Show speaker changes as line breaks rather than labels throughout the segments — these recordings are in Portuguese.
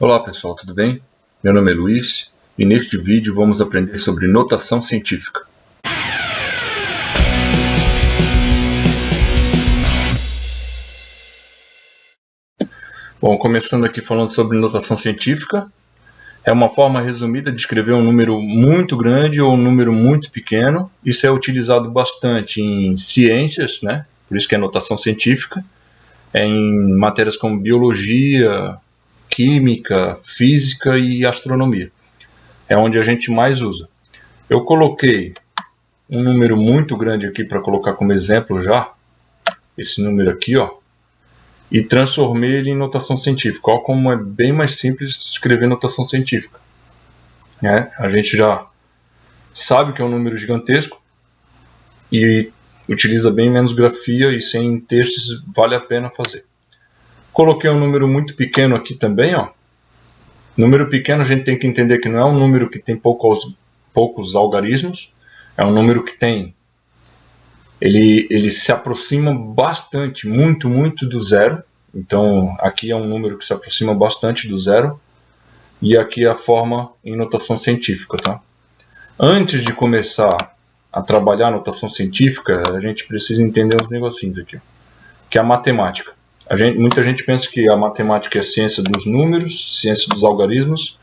Olá pessoal, tudo bem? Meu nome é Luiz e neste vídeo vamos aprender sobre notação científica. Bom, começando aqui falando sobre notação científica, é uma forma resumida de escrever um número muito grande ou um número muito pequeno. Isso é utilizado bastante em ciências, né? Por isso que é notação científica, em matérias como biologia, química, física e astronomia. É onde a gente mais usa. Eu coloquei um número muito grande aqui para colocar como exemplo já, esse número aqui, ó, e transformei ele em notação científica. Olha como é bem mais simples escrever notação científica. A gente já sabe que é um número gigantesco e utiliza bem menos grafia e sem textos vale a pena fazer. Coloquei um número muito pequeno aqui também, ó. Número pequeno a gente tem que entender que não é um número que tem poucos algarismos, é um número que tem, ele se aproxima bastante, muito do zero. Então aqui é um número que se aproxima bastante do zero e aqui é a forma em notação científica, tá? Antes de começar a trabalhar a notação científica, a gente precisa entender uns negocinhos aqui, ó, que é a matemática. Muita gente pensa que a matemática é a ciência dos números, ciência dos algarismos.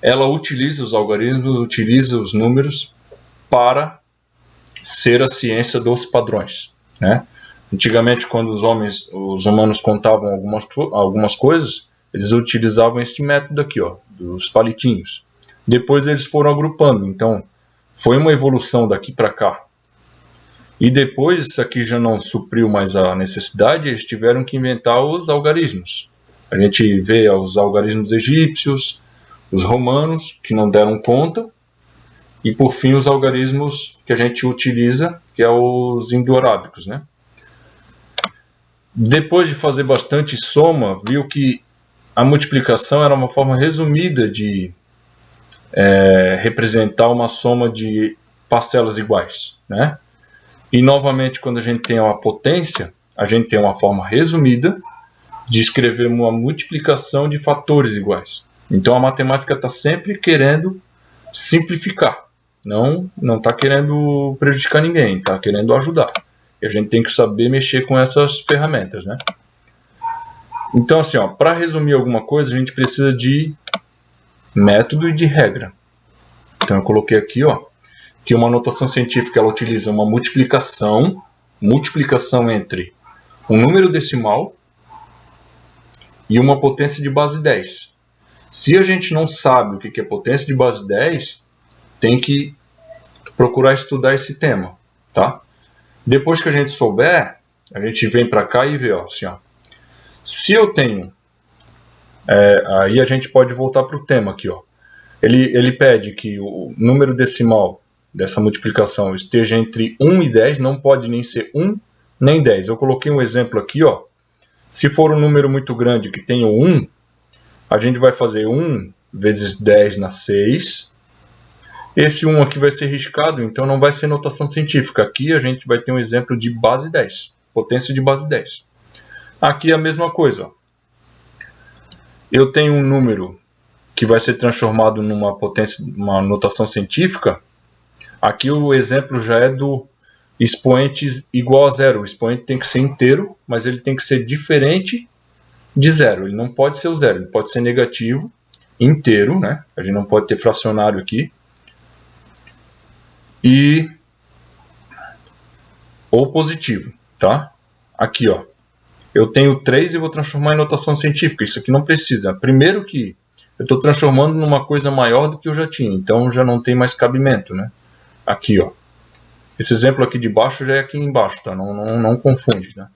Ela utiliza os algarismos, utiliza os números para ser a ciência dos padrões, né? Antigamente, quando os humanos contavam algumas coisas, eles utilizavam este método aqui, ó, dos palitinhos. Depois eles foram agrupando, então foi uma evolução daqui para cá. E depois isso aqui já não supriu mais a necessidade, eles tiveram que inventar os algarismos. A gente vê os algarismos egípcios, os romanos, que não deram conta, e por fim os algarismos que a gente utiliza, que é os indo-arábicos, né? Depois de fazer bastante soma, viu que a multiplicação era uma forma resumida de representar uma soma de parcelas iguais, né? E novamente, quando a gente tem uma potência, a gente tem uma forma resumida de escrever uma multiplicação de fatores iguais. Então a matemática está sempre querendo simplificar, não está querendo prejudicar ninguém, está querendo ajudar. E a gente tem que saber mexer com essas ferramentas, né? Então assim, para resumir alguma coisa, a gente precisa de método e de regra. Então eu coloquei aqui, ó, que uma notação científica ela utiliza uma multiplicação entre um número decimal e uma potência de base 10. Se a gente não sabe o que é potência de base 10, tem que procurar estudar esse tema, tá? Depois que a gente souber, a gente vem para cá e vê, ó, assim, ó. Se eu tenho, aí a gente pode voltar para o tema aqui, ó. Ele pede que o número decimal dessa multiplicação esteja entre 1 e 10, não pode nem ser 1 nem 10. Eu coloquei um exemplo aqui, ó. Se for um número muito grande que tenha 1, a gente vai fazer 1 vezes 10 na 6. Esse 1 aqui vai ser riscado, então não vai ser notação científica. Aqui a gente vai ter um exemplo de base 10, potência de base 10. Aqui é a mesma coisa, ó. Eu tenho um número que vai ser transformado numa potência, uma notação científica. Aqui o exemplo já é do expoente igual a zero. O expoente tem que ser inteiro, mas ele tem que ser diferente de zero. Ele não pode ser o zero, ele pode ser negativo, inteiro, né? A gente não pode ter fracionário aqui. Ou positivo, tá? Aqui, ó. Eu tenho 3 e vou transformar em notação científica. Isso aqui não precisa. Primeiro que eu estou transformando numa coisa maior do que eu já tinha, então já não tem mais cabimento, né? Aqui, ó. Esse exemplo aqui de baixo já é aqui embaixo, tá? Não confunde, né?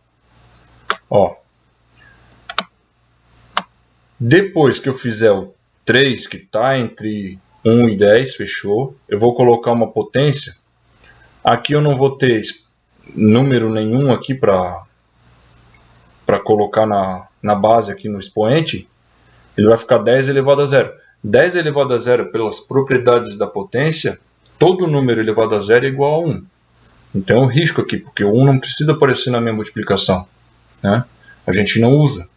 Ó. Depois que eu fizer o 3, que está entre 1 e 10, fechou. Eu vou colocar uma potência. Aqui eu não vou ter número nenhum aqui para colocar na base aqui no expoente. Ele vai ficar 10 elevado a 0. 10 elevado a 0, pelas propriedades da potência, todo número elevado a 0 é igual a 1. Então eu risco aqui, porque o 1 não precisa aparecer na minha multiplicação, né? A gente não usa.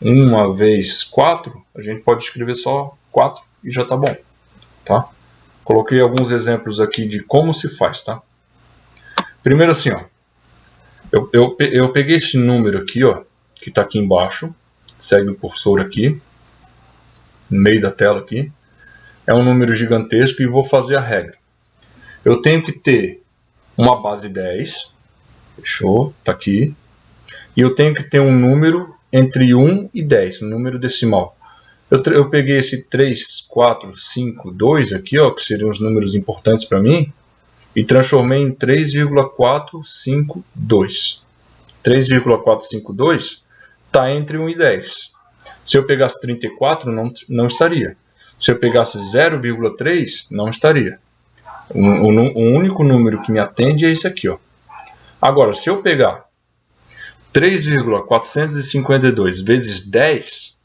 1 vezes 4, a gente pode escrever só 4 e já está bom. Tá? Coloquei alguns exemplos aqui de como se faz. Tá? Primeiro assim, ó, eu peguei esse número aqui, ó, que está aqui embaixo, segue o cursor aqui, no meio da tela aqui. É um número gigantesco e vou fazer a regra. Eu tenho que ter uma base 10, fechou, está aqui, e eu tenho que ter um número entre 1 e 10, um número decimal. Eu peguei esse 3, 4, 5, 2 aqui, ó, que seriam os números importantes para mim, e transformei em 3,452. 3,452 está entre 1 e 10. Se eu pegasse 34, não estaria. Se eu pegasse 0,3, não estaria. O único número que me atende é esse aqui, ó. Agora, se eu pegar 3,452 vezes 10,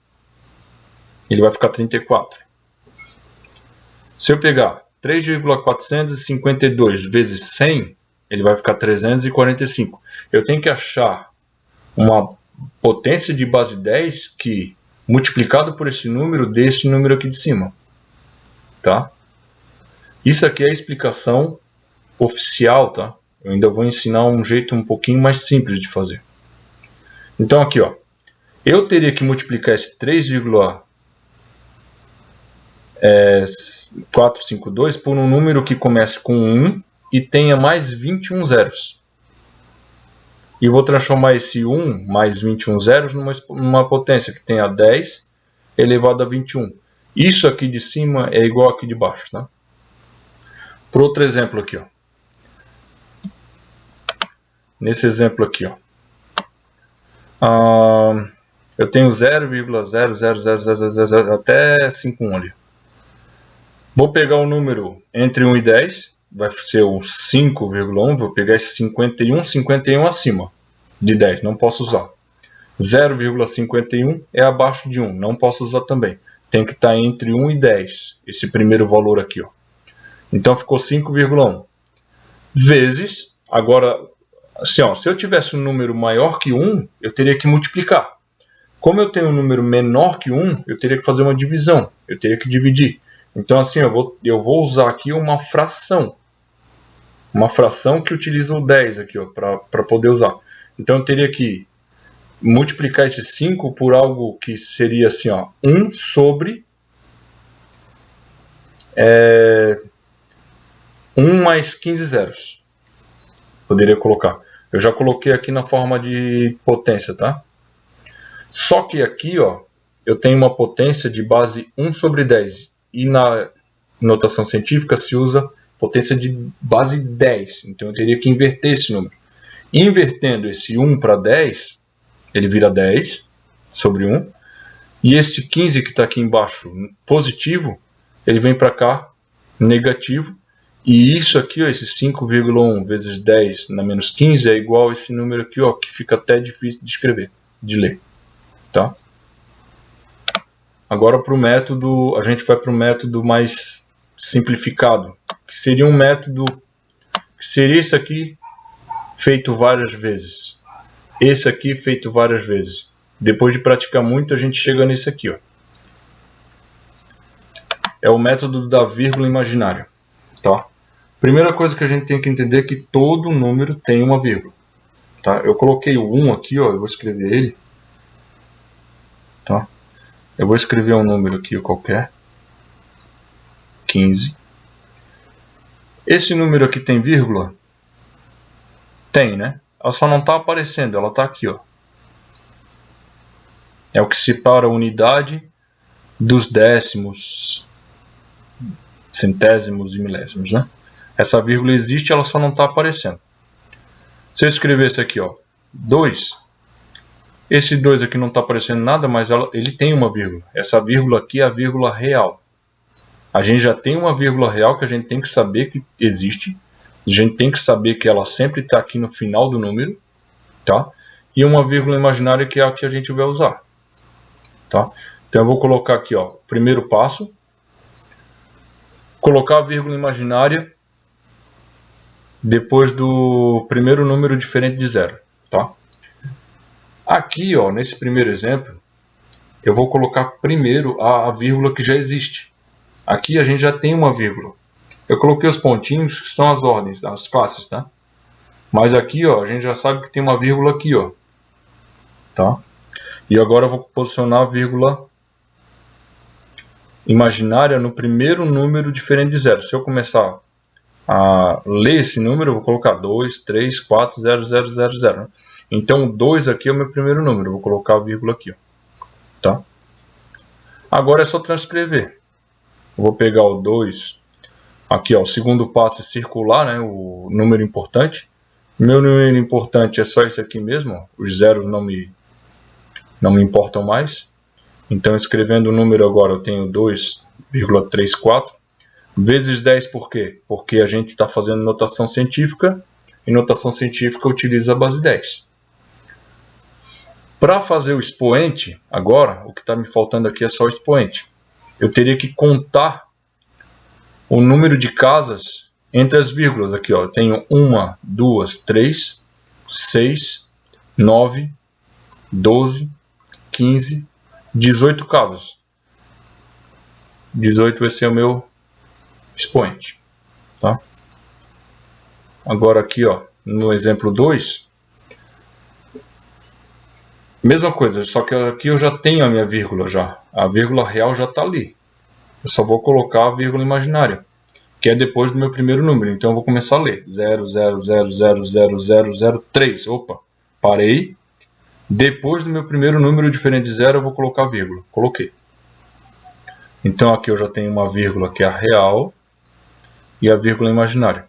ele vai ficar 34. Se eu pegar 3,452 vezes 100, ele vai ficar 345. Eu tenho que achar uma potência de base 10 que, multiplicado por esse número, dê esse número aqui de cima. Tá? Isso aqui é a explicação oficial, tá? Eu ainda vou ensinar um jeito um pouquinho mais simples de fazer. Então aqui, ó, eu teria que multiplicar esse 3,452 por um número que comece com 1 e tenha mais 21 zeros. E vou transformar esse 1 mais 21 zeros numa potência que tenha 10 elevado a 21. Isso aqui de cima é igual aqui de baixo, tá? Por outro exemplo aqui, ó. Nesse exemplo aqui, ó. Eu tenho 0,00000 até 51 ali. Vou pegar o número entre 1 e 10, vai ser o 5,1, vou pegar esse 51 acima de 10, não posso usar. 0,51 é abaixo de 1, não posso usar também. Tem que estar entre 1 e 10, esse primeiro valor aqui, ó. Então ficou 5,1. Vezes, agora, assim, ó, se eu tivesse um número maior que 1, eu teria que multiplicar. Como eu tenho um número menor que 1, eu teria que fazer uma divisão, eu teria que dividir. Então assim, eu vou usar aqui uma fração. Uma fração que utiliza o 10 aqui, para poder usar. Então eu teria que multiplicar esse 5 por algo que seria assim, ó, 1 sobre 1 mais 15 zeros. Poderia colocar. Eu já coloquei aqui na forma de potência, tá? Só que aqui, ó, eu tenho uma potência de base 1 sobre 10. E na notação científica se usa potência de base 10. Então eu teria que inverter esse número. Invertendo esse 1 para 10, ele vira 10 sobre 1. E esse 15 que está aqui embaixo, positivo, ele vem para cá, negativo. E isso aqui, ó, esse 5,1 vezes 10 na menos 15 é igual a esse número aqui, ó, que fica até difícil de escrever, de ler. Tá? Agora para o método, a gente vai para o método mais simplificado, que seria um método, que seria esse aqui feito várias vezes. Esse aqui feito várias vezes. Depois de praticar muito, a gente chega nesse aqui, ó. É o método da vírgula imaginária. Tá? Primeira coisa que a gente tem que entender é que todo número tem uma vírgula. Tá? Eu coloquei o 1 aqui, ó, eu vou escrever ele. Tá? Eu vou escrever um número aqui qualquer. 15. Esse número aqui tem vírgula? Tem, né? Ela só não está aparecendo, ela está aqui, ó. É o que separa a unidade dos décimos, centésimos e milésimos, né? Essa vírgula existe, ela só não está aparecendo. Se eu escrever esse aqui, ó, 2, esse 2 aqui não está aparecendo nada, mas ele tem uma vírgula. Essa vírgula aqui é a vírgula real. A gente já tem uma vírgula real que a gente tem que saber que existe. A gente tem que saber que ela sempre está aqui no final do número. Tá? E uma vírgula imaginária que é a que a gente vai usar. Tá? Então eu vou colocar aqui, ó, primeiro passo. Colocar a vírgula imaginária depois do primeiro número diferente de 0. Tá? Aqui, ó, nesse primeiro exemplo, eu vou colocar primeiro a vírgula que já existe. Aqui a gente já tem uma vírgula. Eu coloquei os pontinhos, que são as ordens, as classes, tá? Mas aqui, ó, a gente já sabe que tem uma vírgula aqui, ó. Tá? E agora eu vou posicionar a vírgula imaginária no primeiro número diferente de 0. Se eu começar a ler esse número, eu vou colocar 2, 3, 4, 0, 0, 0, 0. Né? Então, o 2 aqui é o meu primeiro número. Eu vou colocar a vírgula aqui. Ó. Tá? Agora é só transcrever. Eu vou pegar o 2. Aqui, ó, o segundo passo é circular, né, o número importante. Meu número importante é só esse aqui mesmo. Ó. Os zeros não me importam mais. Então, escrevendo o número agora, eu tenho 2,34. Vezes 10 por quê? Porque a gente está fazendo notação científica. E notação científica utiliza a base 10. Para fazer o expoente, agora, o que está me faltando aqui é só o expoente. Eu teria que contar o número de casas entre as vírgulas. Aqui, ó, eu tenho 1, 2, 3, 6, 9, 12, 15, 18 casas. 18 vai ser o meu expoente. Tá? Agora aqui, ó, no exemplo 2, mesma coisa, só que aqui eu já tenho a minha vírgula já. A vírgula real já está ali. Eu só vou colocar a vírgula imaginária, que é depois do meu primeiro número. Então eu vou começar a ler. 0, 0, 0, 0, 0, 0, 0, 3. Opa, parei. Depois do meu primeiro número diferente de 0, eu vou colocar a vírgula. Coloquei. Então aqui eu já tenho uma vírgula que é a real e a vírgula imaginária.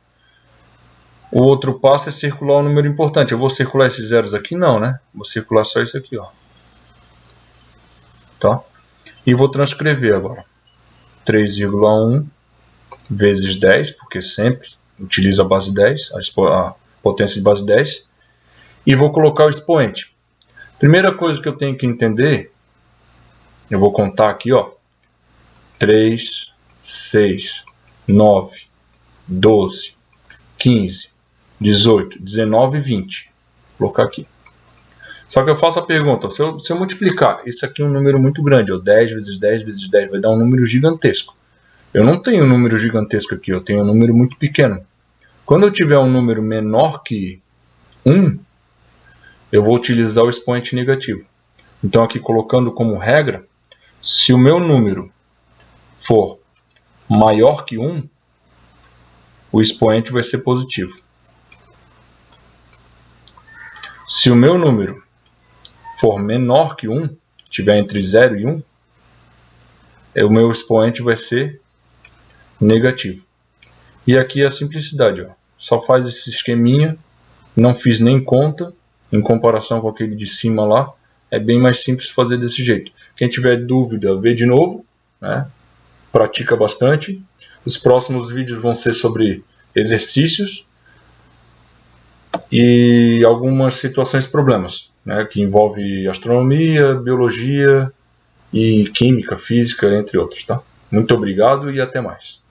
O outro passo é circular o número importante. Eu vou circular esses zeros aqui? Não, né? Vou circular só isso aqui, ó. Tá? E vou transcrever agora. 3,1 vezes 10, porque sempre utiliza a base 10, a potência de base 10. E vou colocar o expoente. Primeira coisa que eu tenho que entender, eu vou contar aqui, ó. 3, 6, 9, 12, 15, 18, 19 e 20. Vou colocar aqui. Só que eu faço a pergunta, se eu multiplicar, isso aqui é um número muito grande, ó, 10 vezes 10 vezes 10, vai dar um número gigantesco. Eu não tenho um número gigantesco aqui, eu tenho um número muito pequeno. Quando eu tiver um número menor que 1, eu vou utilizar o expoente negativo. Então aqui colocando como regra, se o meu número for maior que 1, o expoente vai ser positivo. Se o meu número for menor que 1, estiver entre 0 e 1, o meu expoente vai ser negativo. E aqui é a simplicidade, ó. Só faz esse esqueminha, não fiz nem conta, em comparação com aquele de cima lá, é bem mais simples fazer desse jeito. Quem tiver dúvida, vê de novo, né? Pratica bastante. Os próximos vídeos vão ser sobre exercícios e algumas situações problemas, né? Que envolve astronomia, biologia e química, física, entre outros, tá? Muito obrigado e até mais.